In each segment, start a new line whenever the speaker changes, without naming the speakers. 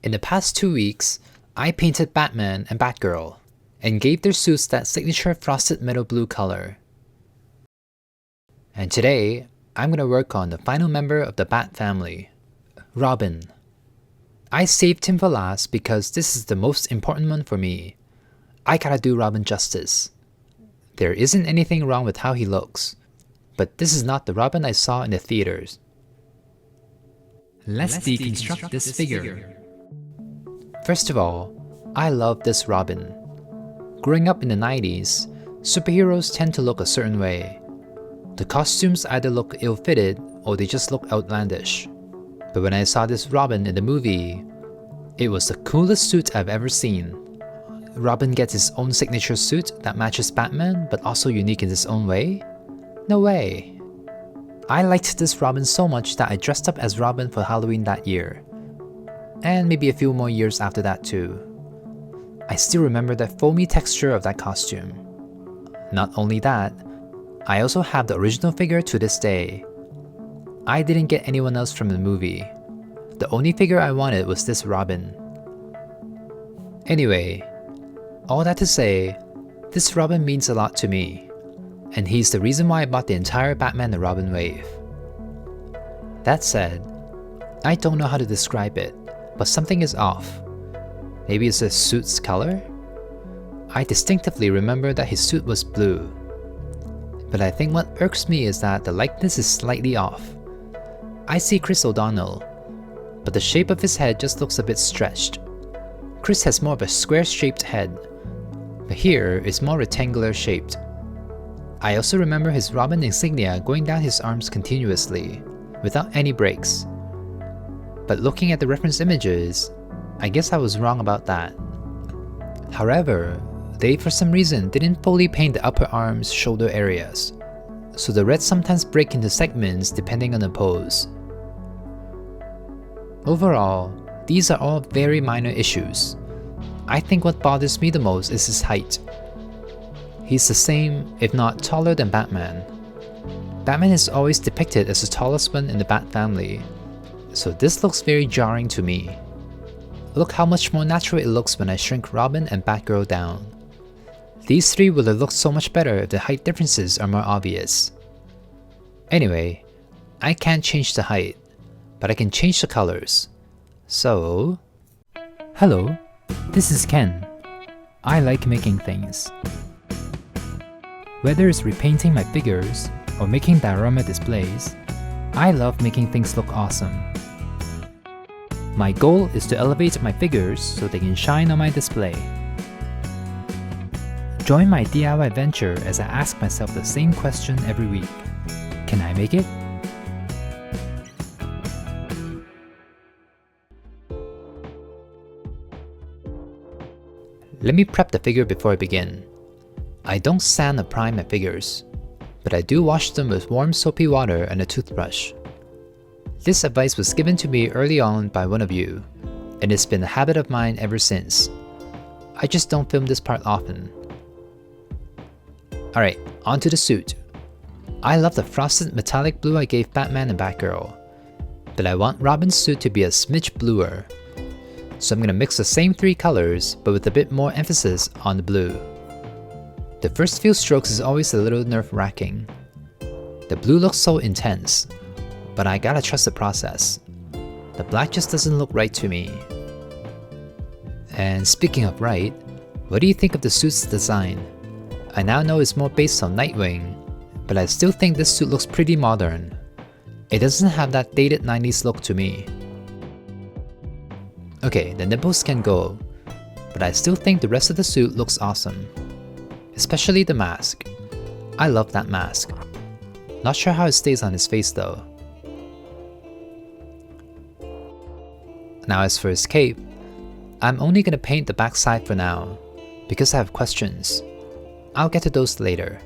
In the past 2 weeks, I painted Batman and Batgirl, and gave their suits that signature frosted metal blue color. And today, I'm gonna work on the final member of the Bat family, Robin. I saved him for last because this is the most important one for me. I gotta do Robin justice. There isn't anything wrong with how he looks, but this is not the Robin I saw in the theaters. Let's deconstruct this figure. First of all, I love this Robin. Growing up in the 90s, superheroes tend to look a certain way. The costumes either look ill-fitted or they just look outlandish. But when I saw this Robin in the movie, it was the coolest suit I've ever seen. Robin gets his own signature suit that matches Batman but also unique in his own way? No way. I liked this Robin so much that I dressed up as Robin for Halloween that year. And maybe a few more years after that too. I still remember the foamy texture of that costume. Not only that, I also have the original figure to this day. I didn't get anyone else from the movie. The only figure I wanted was this Robin. Anyway, all that to say, this Robin means a lot to me, and he's the reason why I bought the entire Batman and Robin wave. That said, I don't know how to describe it, but something is off. Maybe it's the suit's color? I distinctively remember that his suit was blue. But I think what irks me is that the likeness is slightly off. I see Chris O'Donnell, but the shape of his head just looks a bit stretched. Chris has more of a square-shaped head, but here is more rectangular shaped. I also remember his Robin insignia going down his arms continuously, without any breaks. But looking at the reference images, I guess I was wrong about that. However, they for some reason didn't fully paint the upper arms shoulder areas, so the reds sometimes break into segments depending on the pose. Overall, these are all very minor issues. I think what bothers me the most is his height. He's the same, if not taller than Batman. Batman is always depicted as the tallest one in the Bat family, so this looks very jarring to me. Look how much more natural it looks when I shrink Robin and Batgirl down. These three would have looked so much better if the height differences are more obvious. Anyway, I can't change the height, but I can change the colors. So... Hello, this is Ken. I like making things. Whether it's repainting my figures or making diorama displays, I love making things look awesome. My goal is to elevate my figures so they can shine on my display. Join my DIY venture as I ask myself the same question every week. Can I make it? Let me prep the figure before I begin. I don't sand or prime my figures, but I do wash them with warm soapy water and a toothbrush. This advice was given to me early on by one of you, and it's been a habit of mine ever since. I just don't film this part often. Alright, onto the suit. I love the frosted metallic blue I gave Batman and Batgirl, but I want Robin's suit to be a smidge bluer. So I'm gonna mix the same three colors, but with a bit more emphasis on the blue. The first few strokes is always a little nerve-wracking. The blue looks so intense, but I gotta trust the process. The black just doesn't look right to me. And speaking of right, what do you think of the suit's design? I now know it's more based on Nightwing, but I still think this suit looks pretty modern. It doesn't have that dated 90s look to me. Okay, the nipples can go, but I still think the rest of the suit looks awesome. Especially the mask. I love that mask. Not sure how it stays on his face though. Now as for his cape, I'm only gonna paint the backside for now, because I have questions. I'll get to those later.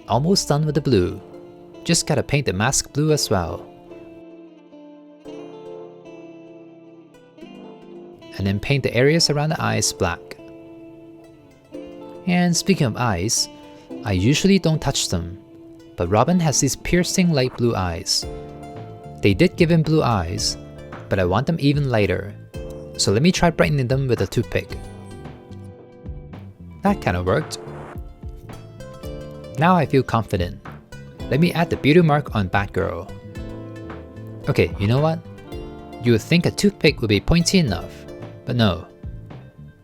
Almost done with the blue. Just gotta paint the mask blue as well. And then paint the areas around the eyes black. And speaking of eyes, I usually don't touch them, but Robin has these piercing light blue eyes. They did give him blue eyes, but I want them even lighter, so let me try brightening them with a toothpick. That kinda worked. Now I feel confident. Let me add the beauty mark on Batgirl. Okay, you know what? You would think a toothpick would be pointy enough, but no.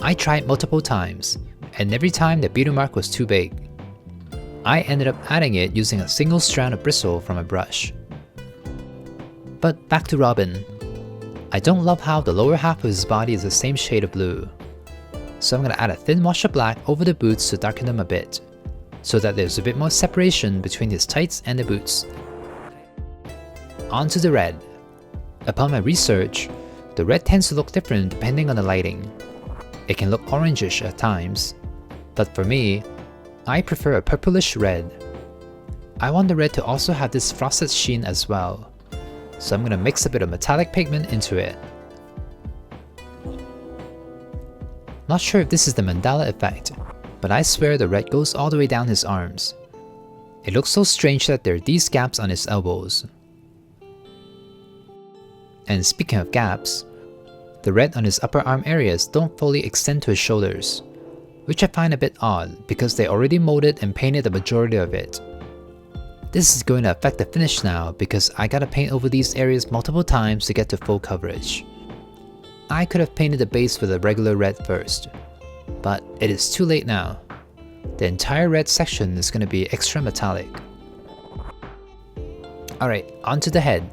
I tried multiple times, and every time the beauty mark was too big. I ended up adding it using a single strand of bristle from a brush. But back to Robin. I don't love how the lower half of his body is the same shade of blue. So I'm gonna add a thin wash of black over the boots to darken them a bit, so that there's a bit more separation between his tights and the boots. On to the red. Upon my research, the red tends to look different depending on the lighting. It can look orangish at times, but for me, I prefer a purplish red. I want the red to also have this frosted sheen as well, so I'm gonna mix a bit of metallic pigment into it. Not sure if this is the mandala effect, but I swear the red goes all the way down his arms. It looks so strange that there are these gaps on his elbows. And speaking of gaps, the red on his upper arm areas don't fully extend to his shoulders, which I find a bit odd because they already molded and painted the majority of it. This is going to affect the finish now because I gotta paint over these areas multiple times to get to full coverage. I could have painted the base with a regular red first, but it is too late now. The entire red section is going to be extra metallic. Alright, onto the head.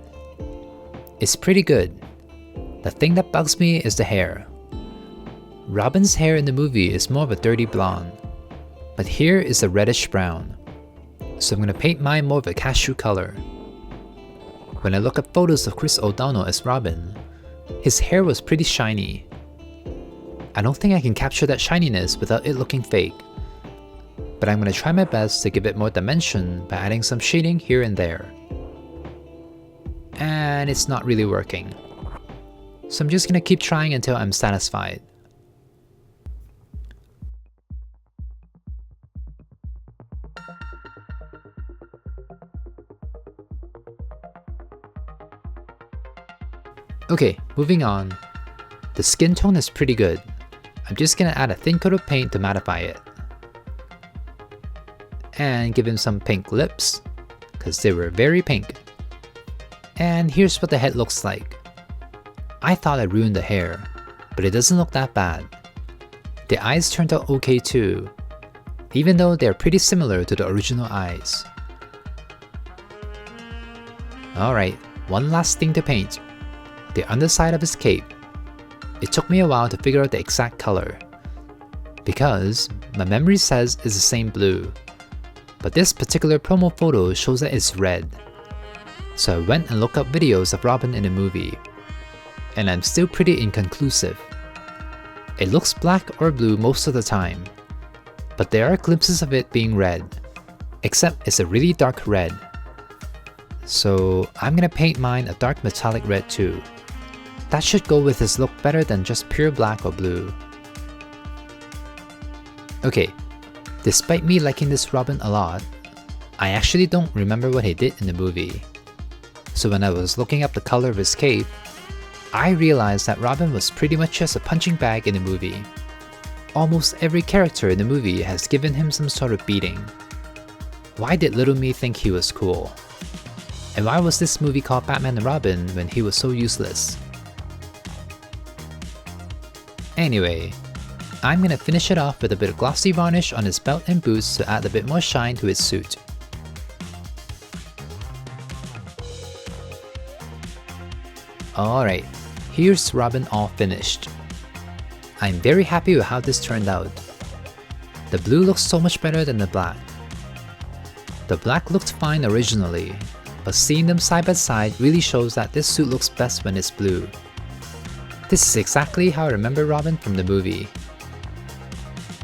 It's pretty good. The thing that bugs me is the hair. Robin's hair in the movie is more of a dirty blonde, but here is a reddish brown. So I'm going to paint mine more of a cashew color. When I look at photos of Chris O'Donnell as Robin, his hair was pretty shiny. I don't think I can capture that shininess without it looking fake, but I'm going to try my best to give it more dimension by adding some shading here and there. And it's not really working. So I'm just going to keep trying until I'm satisfied. Okay, moving on. The skin tone is pretty good. I'm just gonna add a thin coat of paint to mattify it. And give him some pink lips, because they were very pink. And here's what the head looks like. I thought I ruined the hair, but it doesn't look that bad. The eyes turned out okay too, even though they're pretty similar to the original eyes. Alright, one last thing to paint. The underside of his cape. It took me a while to figure out the exact color, because my memory says it's the same blue, but this particular promo photo shows that it's red. So I went and looked up videos of Robin in the movie, and I'm still pretty inconclusive. It looks black or blue most of the time, but there are glimpses of it being red, except it's a really dark red. So I'm gonna paint mine a dark metallic red too. That should go with his look better than just pure black or blue. Okay, despite me liking this Robin a lot, I actually don't remember what he did in the movie. So when I was looking up the color of his cape, I realized that Robin was pretty much just a punching bag in the movie. Almost every character in the movie has given him some sort of beating. Why did little me think he was cool? And why was this movie called Batman and Robin when he was so useless? Anyway, I'm gonna finish it off with a bit of glossy varnish on his belt and boots to add a bit more shine to his suit. Alright, here's Robin all finished. I'm very happy with how this turned out. The blue looks so much better than the black. The black looked fine originally, but seeing them side by side really shows that this suit looks best when it's blue. This is exactly how I remember Robin from the movie.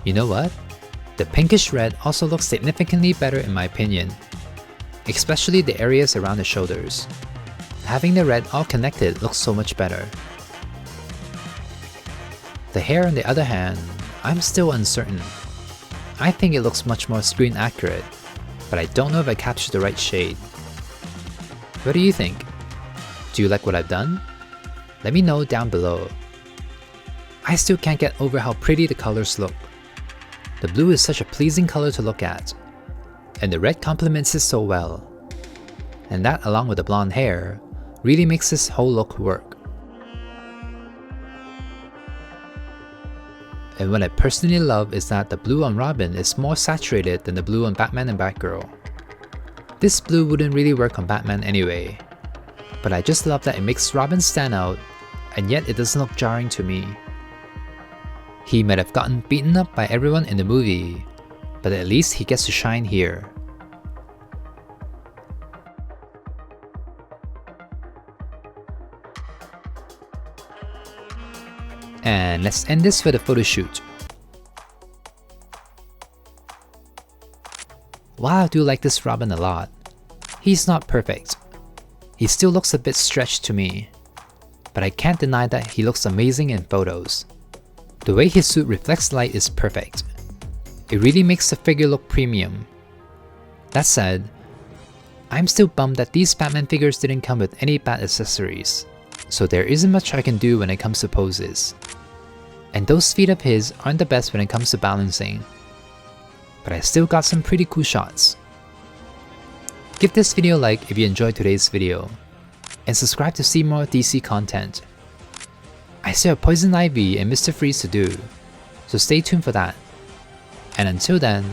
You know what? The pinkish red also looks significantly better in my opinion, especially the areas around the shoulders. Having the red all connected looks so much better. The hair on the other hand, I'm still uncertain. I think it looks much more screen accurate, but I don't know if I captured the right shade. What do you think? Do you like what I've done? Let me know down below. I still can't get over how pretty the colors look. The blue is such a pleasing color to look at, and the red complements it so well. And that, along with the blonde hair, really makes this whole look work. And what I personally love is that the blue on Robin is more saturated than the blue on Batman and Batgirl. This blue wouldn't really work on Batman anyway, but I just love that it makes Robin stand out, and yet it doesn't look jarring to me. He might have gotten beaten up by everyone in the movie, but at least he gets to shine here. And let's end this with a photo shoot. While I do like this Robin a lot, he's not perfect. He still looks a bit stretched to me, but I can't deny that he looks amazing in photos. The way his suit reflects light is perfect. It really makes the figure look premium. That said, I'm still bummed that these Batman figures didn't come with any bat accessories, so there isn't much I can do when it comes to poses. And those feet of his aren't the best when it comes to balancing, but I still got some pretty cool shots. Give this video a like if you enjoyed today's video, and subscribe to see more DC content. I still have Poison Ivy and Mr. Freeze to do, so stay tuned for that. And until then,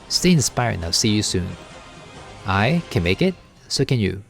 stay inspired and I'll see you soon. I can make it, so can you.